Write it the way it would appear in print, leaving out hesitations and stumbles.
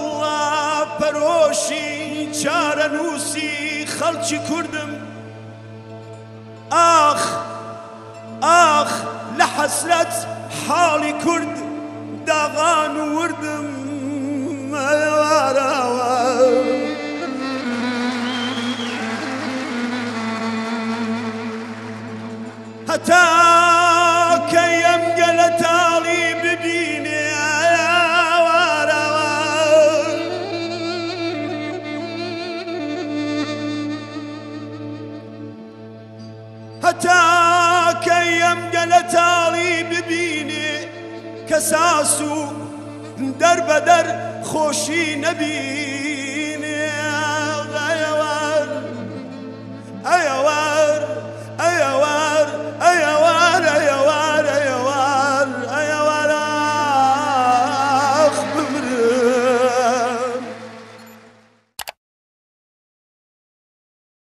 والله پەرۆشی چارە نووسی خەڵکی کوردم ئاخ ئاخ لە حەسرەت حاڵی کورد داغان و وردم هەتا کە ئەمگەلە تاڵی ببینێ هەتا کە ئەمگەلە تاڵی ببینێ کە ساس و دەربەدەر خۆشی نەبی